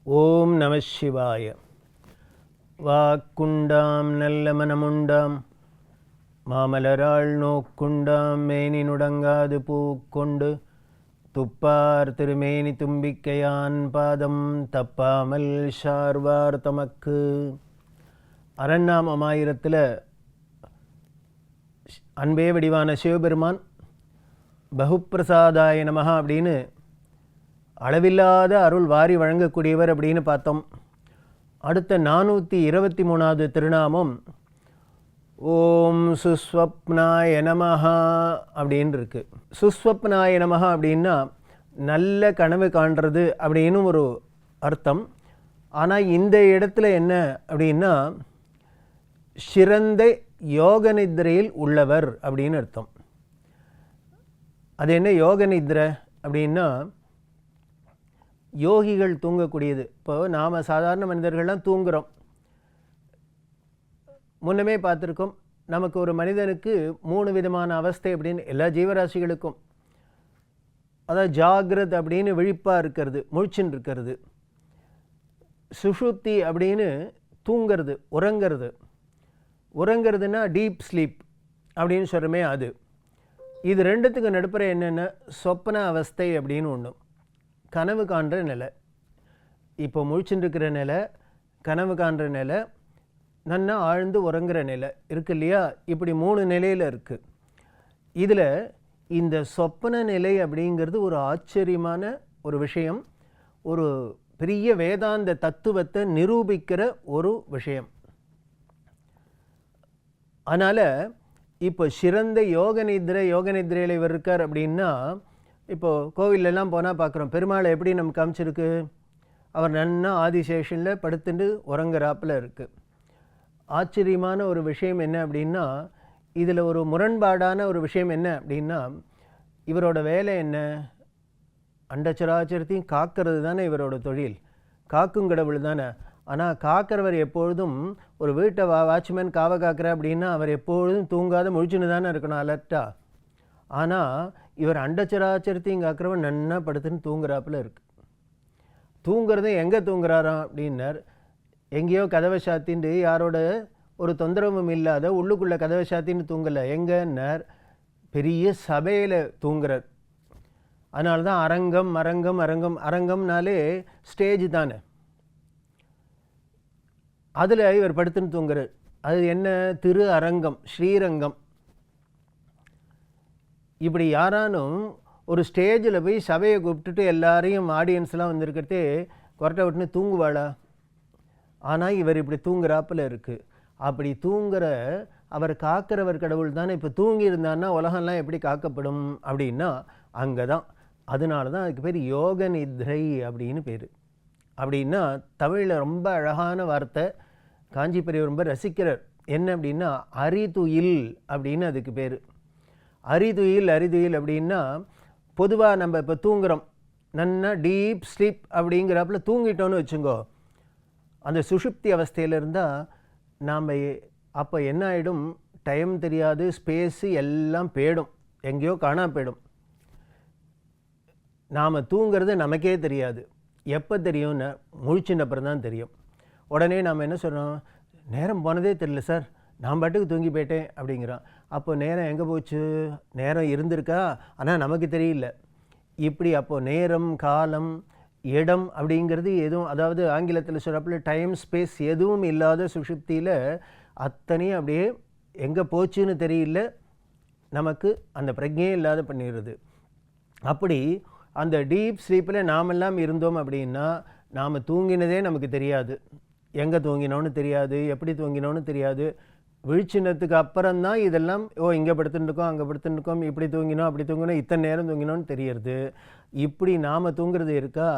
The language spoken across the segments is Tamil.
ஓம் நம சிவாய. வாக்குண்டாம் நல்ல மனமுண்டாம் மாமலராள் நோக்குண்டாம் மேனி நுடங்காது பூக்கொண்டு துப்பார் திருமேனி தும்பிக்கையான் பாதம் தப்பாமல் ஷார்வார் தமக்கு. அரண்நாமமாயிரத்தில் அன்பே வடிவான சிவபெருமான் பகுப்பிரசாதாய நமஹா அப்படின்னு அளவில்லாத அருள் வாரி வழங்கக்கூடியவர் அப்படின்னு பார்த்தோம். அடுத்த 423வது திருநாமம் ஓம் சுஸ்வப்னாய நமஹா அப்படின்னு இருக்கு. சுஸ்வப்னாய நமஹா அப்படின்னா நல்ல கனவு காண்றது அப்படின்னு ஒரு அர்த்தம். ஆனால் இந்த இடத்துல என்ன அப்படின்னா சிறந்த யோக நித்ரையில் உள்ளவர் அப்படின்னு அர்த்தம். அது என்ன யோக நித்ரை அப்படின்னா யோகிகள் தூங்கக்கூடியது. இப்போ நாம் சாதாரண மனிதர்கள்லாம் தூங்குகிறோம். முன்னமே பார்த்துருக்கோம், நமக்கு ஒரு மனிதனுக்கு 3 விதமான அவஸ்தை அப்படின்னு எல்லா ஜீவராசிகளுக்கும். அதாவது ஜாகிரத் அப்படின்னு விழிப்பாக இருக்கிறது, முழிச்சுன்னு இருக்கிறது. சுஷுப்தி அப்படின்னு தூங்கிறது, உறங்கிறது. உறங்கிறதுனா டீப் ஸ்லீப் அப்படின்னு சொல்கிறோமே அது. இது ரெண்டுத்துக்கு நடுப்புற என்னென்ன சொப்பன அவஸ்தை அப்படின்னு ஒன்று, கனவு காண்ற நிலை. இப்போ முழிச்சுட்டு இருக்கிற நிலை, கனவு காண்ற நிலை, நன்னா ஆழ்ந்து உறங்குற நிலை இருக்கு இல்லையா? இப்படி 3 நிலையில் இருக்குது. இதில் இந்த சொப்பன நிலை அப்படிங்கிறது ஒரு ஆச்சரியமான ஒரு விஷயம், ஒரு பெரிய வேதாந்த தத்துவத்தை நிரூபிக்கிற ஒரு விஷயம். அதனால் இப்போ சிறந்த யோக நித்ரையில் இவர் இருக்கார் அப்படின்னா, இப்போது கோவிலெல்லாம் போனால் பார்க்குறோம், பெருமாளை எப்படி நமக்கு காமிச்சிருக்கு, அவர் நன்னா ஆதிசேஷனில் படுத்துட்டு உறங்குறாப்பில் இருக்குது. ஆச்சரியமான ஒரு விஷயம் என்ன அப்படின்னா, இதில் ஒரு முரண்பாடான ஒரு விஷயம் என்ன அப்படின்னா, இவரோட வேலை என்ன, அண்டச்சராச்சரத்தையும் காக்கிறது தானே இவரோட தொழில், காக்கும் கடவுள் தானே. ஆனால் காக்கிறவர் எப்பொழுதும் ஒரு வீட்டை வாட்ச்மேன் காவ காக்கிற அப்படின்னா அவர் எப்பொழுதும் தூங்காத முழிச்சுன்னு தானே இருக்கணும், அலர்ட்டாக. ஆனால் இவர் அண்டச்சராச்சரத்தையும் காக்கிறவர் நன்னா படுத்துன்னு தூங்குறாப்புல இருக்குது. தூங்குறது எங்கே தூங்குறாராம் அப்படின்னார், எங்கேயோ கதவை சாத்தின்னு யாரோட ஒரு தொந்தரவும் இல்லாத உள்ளுக்குள்ளே கதவை சாத்தின்னு தூங்கலை. எங்கன்னார், பெரிய சபையில் தூங்குறார். அதனால தான் அரங்கம்னாலே ஸ்டேஜ் தானே, அதில் இவர் படுத்துன்னு தூங்குறார். அது என்ன, திரு அரங்கம், ஸ்ரீரங்கம். இப்படி யாரானும் ஒரு ஸ்டேஜில் போய் சபையை கூப்பிட்டுட்டு எல்லாரையும் ஆடியன்ஸ்லாம் வந்திருக்கிறதே கொரட்டை விட்டுன்னு தூங்குவாளா? ஆனால் இவர் இப்படி தூங்குறாப்பில் இருக்குது. அப்படி தூங்குற அவர் காக்கிறவர் கடவுள் தானே. இப்போ தூங்கி இருந்தான்னா உலகம்லாம் எப்படி காக்கப்படும் அப்படின்னா அங்கே தான். அதனால தான் அதுக்கு பேர் யோக நித்ரை அப்படின்னு பேர். அப்படின்னா தமிழில் ரொம்ப அழகான வார்த்தை, காஞ்சி பெரியவர் ரொம்ப ரசிக்கிறார். என்ன அப்படின்னா அரிதுயில் அப்படின்னு அதுக்கு பேர். அரிதுயில் அப்படின்னா பொதுவாக நம்ம இப்போ தூங்குகிறோம், நன்னா டீப் ஸ்லீப் அப்படிங்கிறப்பல தூங்கிட்டோன்னு வச்சுங்கோ, அந்த சுஷுப்தி அவஸ்தையில் இருந்தால் நாம் அப்போ என்ன ஆகிடும், டைம் தெரியாது, ஸ்பேஸு எல்லாம் போயிடும், எங்கேயோ காணா போயிடும். நாம் தூங்கிறது நமக்கே தெரியாது. எப்போ தெரியும்னு முழிச்சின அப்புறம் தான் தெரியும். உடனே நாம் என்ன சொல்கிறோம், நேரம் போனதே தெரியல சார், நான் பாட்டுக்கு தூங்கி போயிட்டேன் அப்படிங்கிறோம். அப்போ நேரம் எங்கே போச்சு, நேரம் இருந்திருக்கா ஆனால் நமக்கு தெரியல. இப்படி அப்போது நேரம், காலம், இடம் அப்படிங்கிறது எதுவும், அதாவது ஆங்கிலத்தில் சொல்கிறப்பல டைம் ஸ்பேஸ் எதுவும் இல்லாத சுஷுப்தியில் அத்தனையும் அப்படியே எங்கே போச்சுன்னு தெரியல, நமக்கு அந்த பிரஜையே இல்லாத பண்ணிடுறது. அப்படி அந்த டீப் ஸ்லீப்பில் நாமெல்லாம் இருந்தோம் அப்படின்னா நாம் தூங்கினதே நமக்கு தெரியாது, எங்கே தூங்கினோன்னு தெரியாது, எப்படி தூங்கினோன்னு தெரியாது. விழிச்சினத்துக்கு அப்புறம்தான் இதெல்லாம், இங்கே படுத்துட்டுருக்கோம், அங்கே படுத்துட்டுருக்கோம், இப்படி தூங்கினோம், அப்படி தூங்கினோம், இத்தனை நேரம் தூங்கினோன்னு தெரியறது. இப்படி நாம் தூங்குறது இருக்கா?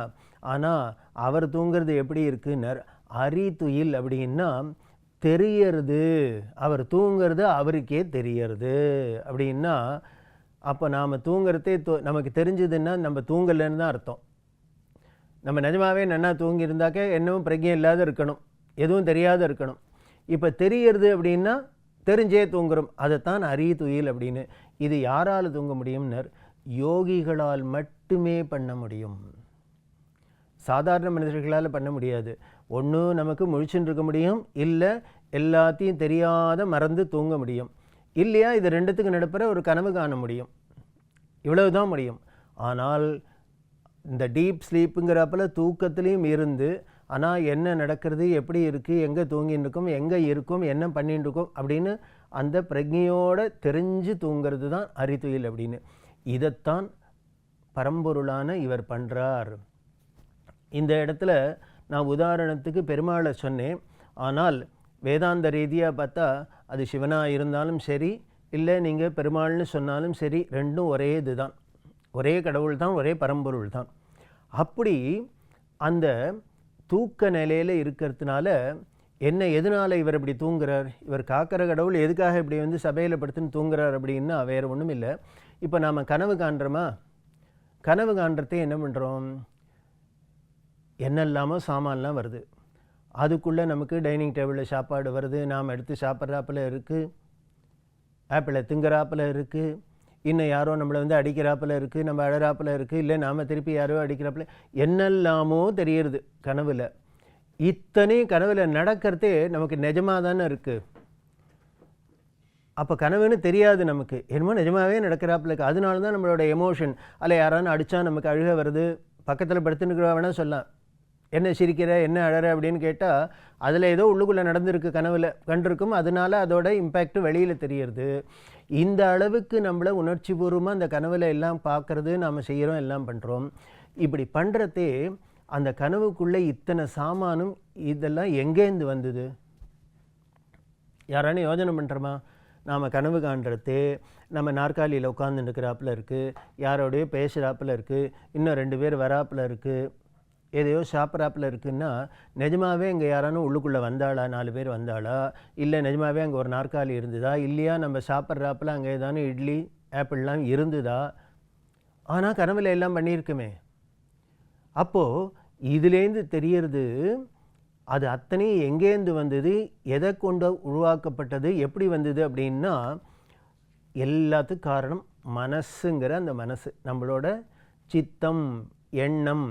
ஆனால் அவர் தூங்குறது எப்படி இருக்குன்னார், அரிதுயில் அப்படின்னா தெரியறது, அவர் தூங்கிறது அவருக்கே தெரியறது அப்படின்னா. அப்போ நாம் தூங்குறதே நமக்கு தெரிஞ்சதுன்னா நம்ம தூங்கலைன்னு தான் அர்த்தம். நம்ம நிஜமாகவே நன்னா தூங்கியிருந்தாக்க என்னவும் பிரஜை இல்லாத இருக்கணும், எதுவும் தெரியாத இருக்கணும். இப்போ தெரியறது அப்படின்னா தெரிஞ்சே தூங்குறோம், அதைத்தான் அரிதுயில் அப்படின்னு. இது யாரால் தூங்க முடியும்னர், யோகிகளால் மட்டுமே பண்ண முடியும். சாதாரண மனிதர்களால் பண்ண முடியாது. ஒன்று நமக்கு முழிச்சுன்னு இருக்க முடியும், இல்லை எல்லாத்தையும் தெரியாத மறந்து தூங்க முடியும், இல்லையா இது ரெண்டுத்துக்கு நடுப்புற ஒரு கனவு காண முடியும். இவ்வளவு தான் முடியும். ஆனால் இந்த டீப் ஸ்லீப்புங்கிறப்பல தூக்கத்துலேயும் இருந்து, ஆனால் என்ன நடக்கிறது, எப்படி இருக்குது, எங்கே தூங்கின்னு இருக்கோம், எங்கே இருக்கும், என்ன பண்ணிட்டு இருக்கோம் அப்படின்னு அந்த பிரஜையோடு தெரிஞ்சு தூங்கிறது தான் அறிதுயில் அப்படின்னு. இதைத்தான் பரம்பொருளான இவர் பண்ணுறார். இந்த இடத்துல நான் உதாரணத்துக்கு பெருமாளை சொன்னேன். ஆனால் வேதாந்த ரீதியாக பார்த்தா அது சிவனாக இருந்தாலும் சரி, இல்லை நீங்கள் பெருமாள்னு சொன்னாலும் சரி, ரெண்டும் ஒரே இது தான், ஒரே கடவுள் தான், ஒரே பரம்பொருள் தான். அப்படி அந்த தூக்க நிலையில் இருக்கிறதுனால என்ன, எதனால் இவர் இப்படி தூங்குறார், இவர் காக்கிற கடவுள் எதுக்காக இப்படி வந்து சபையில் படுத்துன்னு தூங்குறார் அப்படின்னா வேறு ஒன்றும் இல்லை. இப்போ நாம் கனவு காண்றோமா, கனவு காண்றதே என்ன பண்ணுறோம், என்னெல்லாமோ சாமான்லாம் வருது, அதுக்குள்ளே நமக்கு டைனிங் டேபிளில் சாப்பாடு வருது, நாம் எடுத்து சாப்பிட்றாப்பில் இருக்குது, ஆப்பிளை திங்குறாப்பில் இருக்குது, இன்னும் யாரோ நம்மளை வந்து அடிக்கிறாப்பில் இருக்குது, நம்ம அழறாப்பில் இருக்குது, இல்லை நாம் திருப்பி யாரோ அடிக்கிறாப்பில், என்னெல்லாமோ தெரியுது கனவில். இத்தனை கனவில் நடக்கிறதே நமக்கு நிஜமாக தானே இருக்குது. அப்போ கனவுன்னு தெரியாது நமக்கு, என்னமோ நிஜமாகவே நடக்கிறாப்பில் இருக்குது. அதனால தான் நம்மளோட எமோஷன், அல்ல யாரானு அடித்தா நமக்கு அழுக வருது, பக்கத்தில் படுத்துன்னுக்கிறா வேணால் சொல்லலாம், என்ன சிரிக்கிற என்ன அழற அப்படின்னு கேட்டால் அதில் ஏதோ உள்ளுக்குள்ளே நடந்திருக்கு, கனவில் கண்டிருக்கும், அதனால அதோட இம்பேக்ட் வெளியில் தெரியுது. இந்த அளவுக்கு நம்மளை உணர்ச்சி பூர்வமாக அந்த கனவில் எல்லாம் பார்க்குறது, நாம் செய்கிறோம், எல்லாம் பண்ணுறோம். இப்படி பண்ணுறதே அந்த கனவுக்குள்ளே இத்தனை சாமானும் இதெல்லாம் எங்கேருந்து வந்தது, யாரானு யோஜனை பண்ணுறோமா? நாம் கனவு காண்றது நம்ம நாற்காலியில் உட்காந்துன்னு இருக்கிறாப்பில் இருக்குது, யாரோடையோ பேசுகிறாப்பில் இருக்குது, இன்னும் 2 பேர் வராப்பில் இருக்குது, எதையோ சாப்பிட்றாப்பில் இருக்குன்னா நிஜமாகவே இங்கே யாரானும் உள்ளுக்குள்ளே வந்தாளா, 4 பேர் வந்தாளா, இல்லை நிஜமாகவே அங்கே ஒரு நாற்காலி இருந்ததா, இல்லையா நம்ம சாப்பிட்றாப்பில் அங்கே ஏதானு இட்லி ஆப்பிள்லாம் இருந்ததா, ஆனால் கனவில் எல்லாம் பண்ணியிருக்குமே. அப்போது இதுலேருந்து தெரியறது அது அத்தனையும் எங்கேருந்து வந்தது, எதை கொண்டு உருவாக்கப்பட்டது, எப்படி வந்தது அப்படின்னா எல்லாத்துக்கும் காரணம் மனசுங்கிற அந்த மனசு, நம்மளோட சித்தம் எண்ணம்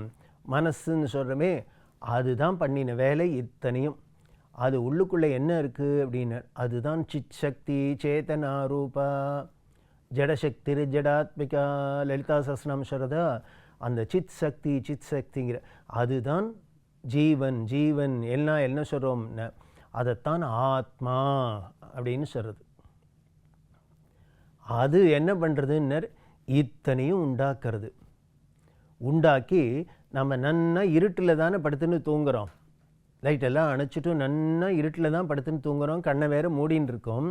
மனசுன்னு சொல்கிறோமே, அதுதான் பண்ணின வேலை இத்தனையும். அது உள்ளுக்குள்ளே என்ன இருக்குது அப்படின்னு, அதுதான் சித் சக்தி சேதனா ரூபா ஜடசக்தி ஜடாத்மிகா லலிதா சஹஸ்ரநாமம் சொல்கிறதா, அந்த சித் சக்திங்கிற அதுதான் ஜீவன். ஜீவன் எல்லாம் என்ன சொல்கிறோம்னா அதைத்தான் ஆத்மா அப்படின்னு சொல்கிறது. அது என்ன பண்ணுறதுன்னு இத்தனையும் உண்டாக்குறது. உண்டாக்கி நம்ம நன்னா இருட்டில் தானே படுத்துன்னு தூங்குகிறோம், லைட்டெல்லாம் அணைச்சிட்டு நன்னா இருட்டில் தான் படுத்துன்னு தூங்குகிறோம், கண்ணை வேறு மூடின்னு இருக்கோம்.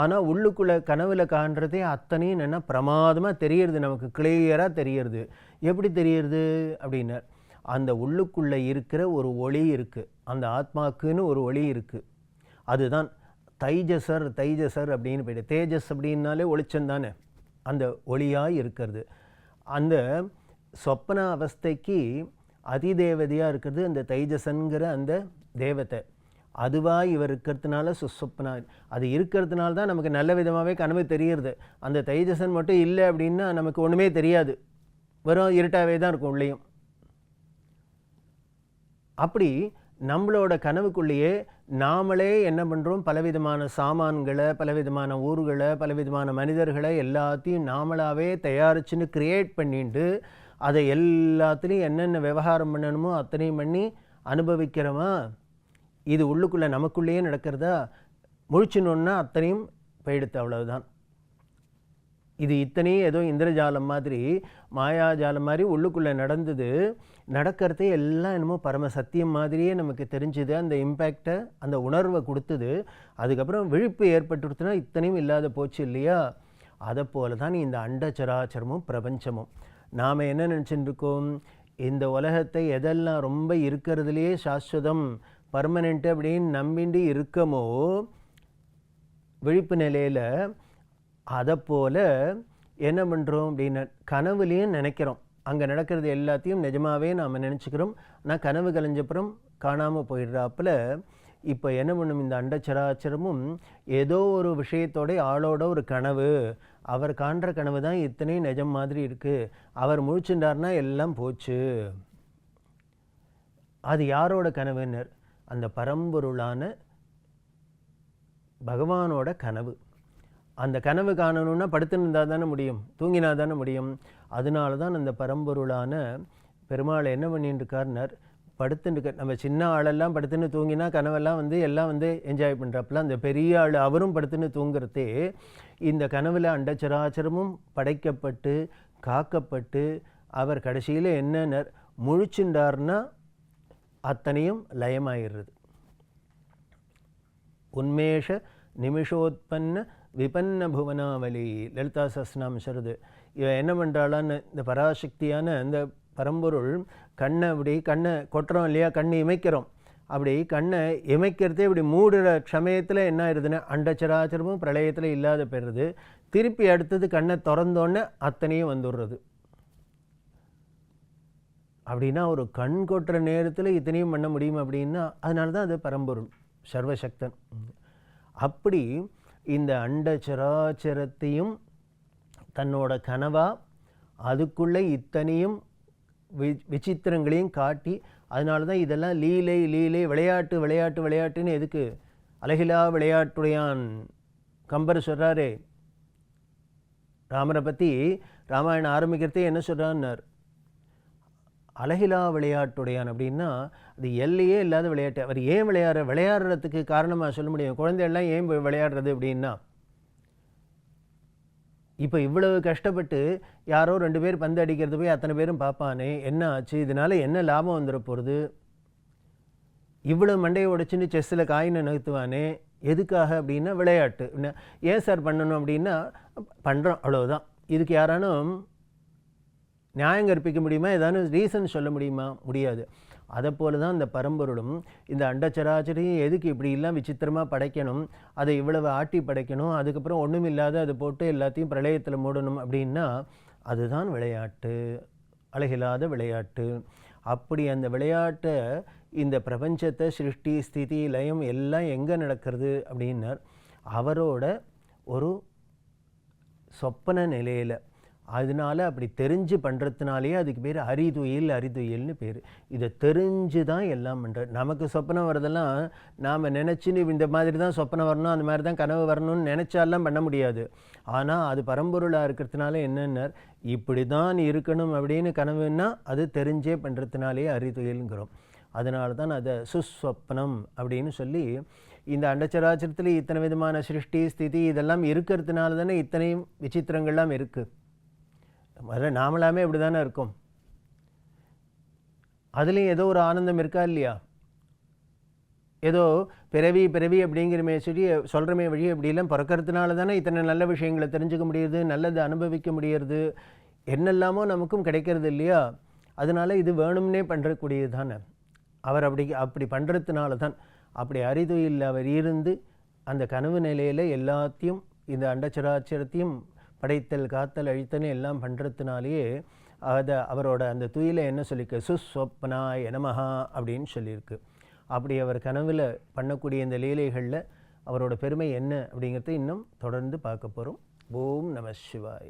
ஆனால் உள்ளுக்குள்ளே கனவில் காண்றதே அத்தனையும் என்னென்னா பிரமாதமாக தெரியறது, நமக்கு கிளியராக தெரியறது. எப்படி தெரியறது அப்படின்னா அந்த உள்ளுக்குள்ளே இருக்கிற ஒரு ஒளி இருக்குது, அந்த ஆத்மாக்குன்னு ஒரு ஒளி இருக்குது, அதுதான் தைஜசர் அப்படின்னு போய்ட்டு, தேஜஸ் அப்படின்னாலே ஒளிச்சம் தானே, அந்த ஒளியாக இருக்கிறது. அந்த சொப்பன அவஸ்தைக்கு அதிதேவதையாக இருக்கிறது அந்த தைஜசன்கிற அந்த தேவதை. அதுவாக இவர் இருக்கிறதுனால சுஸ்வப்னா, அது இருக்கிறதுனால தான் நமக்கு நல்ல விதமாகவே கனவு தெரியுறது. அந்த தைஜசன் மட்டும் இல்லை அப்படின்னா நமக்கு ஒன்றுமே தெரியாது, வெறும் இருட்டாகவே தான் இருக்கும் உள்ளேயும். அப்படி நம்மளோட கனவுக்குள்ளேயே நாமளே என்ன பண்ணுறோம், பலவிதமான சாமான்களை, பலவிதமான ஊர்களை, பலவிதமான மனிதர்களை எல்லாத்தையும் நாமளாகவே தயாரிச்சுன்னு க்ரியேட் பண்ணிட்டு அதை எல்லாத்துலேயும் என்னென்ன விவகாரம் பண்ணணுமோ அத்தனையும் பண்ணி அனுபவிக்கிறோமா. இது உள்ளுக்குள்ளே நமக்குள்ளேயே நடக்கிறதா, முழிச்சுனோன்னா அத்தனையும் போயிடுத்து, அவ்வளவுதான். இது இத்தனையும் ஏதோ இந்திரஜாலம் மாதிரி மாயாஜாலம் மாதிரி உள்ளுக்குள்ளே நடந்தது, நடக்கிறதே எல்லாம் என்னமோ பரம சத்தியம் மாதிரியே நமக்கு தெரிஞ்சுது, அந்த இம்பேக்டை அந்த உணர்வை கொடுத்தது. அதுக்கப்புறம் விழிப்பு ஏற்பட்டுடுத்துனா இத்தனையும் இல்லாத போச்சு இல்லையா. அதை போல தான் இந்த அண்டச்சராச்சரமும் பிரபஞ்சமும். நாம் என்ன நினச்சிட்டு இருக்கோம், இந்த உலகத்தை எதெல்லாம் ரொம்ப இருக்கிறதுலையே சாஸ்வதம் பர்மனெண்ட்டு அப்படின்னு நம்பிண்டு இருக்கமோ விழிப்பு நிலையில், அதை போல் என்ன பண்ணுறோம் அப்படின்னா கனவுலேயும் நினைக்கிறோம், அங்கே நடக்கிறது எல்லாத்தையும் நிஜமாகவே நாம் நினச்சிக்கிறோம். ஆனால் கனவு கலைஞ்சப்புறம் காணாமல் போயிடுறாப்பில் இப்போ என்ன பண்ணும், இந்த அண்டச்சராச்சரமும் ஏதோ ஒரு விஷயத்தோட ஆளோட ஒரு கனவு, அவர் காண்ற கனவு தான் இத்தனையும் நிஜம் மாதிரி இருக்குது, அவர் முழிச்சுட்டார்னா எல்லாம் போச்சு. அது யாரோட கனவுன்னர்? அந்த பரம்பொருளான பகவானோட கனவு. அந்த கனவு காணணுன்னா படுத்துன்னு இருந்தால் தானே முடியும், தூங்கினா தானே முடியும். அதனால தான் அந்த பரம்பொருளான பெருமாள் என்ன பண்ணிட்டு இருக்காருனர், படுத்துட்டு நம்ம சின்ன ஆளெல்லாம் படுத்துன்னு தூங்கினா கனவெல்லாம் எல்லாம் என்ஜாய் பண்ணுறப்பெல்லாம் அந்த பெரிய ஆள் அவரும் படுத்துன்னு தூங்குறதே இந்த கனவில் அண்டச்சராச்சரமும் படைக்கப்பட்டு காக்கப்பட்டு அவர் கடைசியில் என்னன்னர் முழிச்சுண்டார்னா அத்தனையும் லயமாயிடுறது. உன்மேஷ நிமிஷோத்பன்ன விபன்ன புவனாவலி லலிதா சஹஸ்ரநாமம் சொல்லுது. இவன் என்ன பண்ணுறாளான்னு இந்த பராசக்தியான இந்த பரம்பொருள் கண்ணை கண்ணை கொட்டுறோம் இல்லையா, கண்ணை இமைக்கிறோம். அப்படி கண்ணை இமைக்கிறதே இப்படி மூடுற சமயத்தில் என்ன ஆயிடுதுன்னா அண்டச்சராச்சரமும் பிரளயத்தில் இல்லாத பெறுறது. திருப்பி அடுத்தது கண்ணை திறந்தோன்னே அத்தனையும் வந்துடுறது. அப்படின்னா ஒரு கண் கொட்டுற நேரத்தில் இத்தனையும் பண்ண முடியும் அப்படின்னா அதனால தான் அது பரம்பொருள் சர்வசக்தன். அப்படி இந்த அண்டச்சராச்சரத்தையும் தன்னோட கனவா அதுக்குள்ளே இத்தனையும் விசித்திரங்களையும் காட்டி, அதனால தான் இதெல்லாம் லீலை லீலை விளையாட்டு விளையாட்டு விளையாட்டுன்னு எதுக்கு அழகிலா விளையாட்டுடையான் கம்பர் சொல்கிறாரே ராமரை பற்றி. ராமாயணம் ஆரம்பிக்கிறதே என்ன சொல்கிறான்னார், அழகிலா விளையாட்டுடையான். அப்படின்னா அது எல்லையே இல்லாத விளையாட்டு. அவர் ஏன் விளையாடுறதுக்கு காரணமாக சொல்ல முடியும். குழந்தைகள்லாம் ஏன் விளையாடுறது அப்படின்னா, இப்போ இவ்வளவு கஷ்டப்பட்டு யாரோ 2 பேர் பந்து அடிக்கிறது போய் அத்தனை பேரும் பார்ப்பானே, என்ன ஆச்சு, இதனால் என்ன லாபம் வந்துட போகிறது, இவ்வளோ மண்டையை உடைச்சின்னு செஸ்ஸில் காயினை நகர்த்துவானே எதுக்காக அப்படின்னா விளையாட்டு. ஏன் சார் பண்ணணும் அப்படின்னா பண்ணுறோம் அவ்வளோதான். இதுக்கு யாரானும் நியாயம் கற்பிக்க முடியுமா, ஏதாவது ரீசன் சொல்ல முடியுமா? முடியாது. அதை போல தான் இந்த பரம்பொருளும் இந்த அண்டச்சராச்சரையும் எதுக்கு இப்படிலாம் விசித்திரமாக படைக்கணும், அதை இவ்வளவு ஆட்டி படைக்கணும், அதுக்கப்புறம் ஒன்றும் இல்லாத அதை போட்டு எல்லாத்தையும் பிரளயத்தில் மூடணும் அப்படின்னா அதுதான் விளையாட்டு, அழகில்லாத விளையாட்டு. அப்படி அந்த விளையாட்டை இந்த பிரபஞ்சத்தை சிருஷ்டி ஸ்திதி லயம் எல்லாம் எங்கே நடக்கிறது அப்படின்னார் அவரோட ஒரு சொப்பன நிலையில். அதனால அப்படி தெரிஞ்சு பண்ணுறதுனாலேயே அதுக்கு பேர் அறிதுயில்னு பேர். இதை தெரிஞ்சு தான் எல்லாம் பண்ணுறது. நமக்கு சொப்பனம் வரதெல்லாம் நாம் நினச்சின்னு இந்த மாதிரி தான் சொப்பனம் வரணும், அந்த மாதிரி தான் கனவு வரணும்னு நினச்சாலாம் பண்ண முடியாது. ஆனால் அது பரம்பொருளாக இருக்கிறதுனால என்னென்ன இப்படி தான் இருக்கணும் அப்படின்னு கனவுன்னா அது தெரிஞ்சே பண்ணுறதுனாலே அறிதுயில்ங்கிறோம். அதனால தான் அதை சுஸ்வப்னம் அப்படின்னு சொல்லி இந்த அண்டச்சராச்சரத்தில் இத்தனை விதமான சிருஷ்டி ஸ்திதி இதெல்லாம் இருக்கிறதுனால தானே இத்தனையும் விசித்திரங்கள்லாம் இருக்குது. முதல்ல நாமளாமே இப்படி தானே இருக்கும். அதுலேயும் ஏதோ ஒரு ஆனந்தம் இருக்கா இல்லையா? ஏதோ பிறவி பிறவி அப்படிங்கிற சொல்லி சொல்கிறமே வழி இப்படிலாம் பிறக்கிறதுனால தானே இத்தனை நல்ல விஷயங்களை தெரிஞ்சுக்க முடியுது, நல்லது அனுபவிக்க முடியறது, என்னெல்லாமோ நமக்கும் கிடைக்கிறது இல்லையா? அதனால இது வேணும்னே பண்ணுறக்கூடியது தானே. அவர் அப்படி பண்ணுறதுனால தான் அப்படி அறிதுயில் அவர் இருந்து அந்த கனவு நிலையில் எல்லாத்தையும் இந்த அண்டச்சராச்சரத்தையும் படைத்தல் காத்தல் அழித்தல் எல்லாம் பண்ணுறதுனாலேயே அதை அவரோட அந்த துயில என்ன சொல்லியிருக்கு, சுஸ்வப்னாய நமஹா அப்படின்னு சொல்லியிருக்கு. அப்படி அவர் கனவில் பண்ணக்கூடிய இந்த லீலைகளில் அவரோட பெருமை என்ன அப்படிங்கிறத இன்னும் தொடர்ந்து பார்க்க போகிறோம். ஓம் நம சிவாய.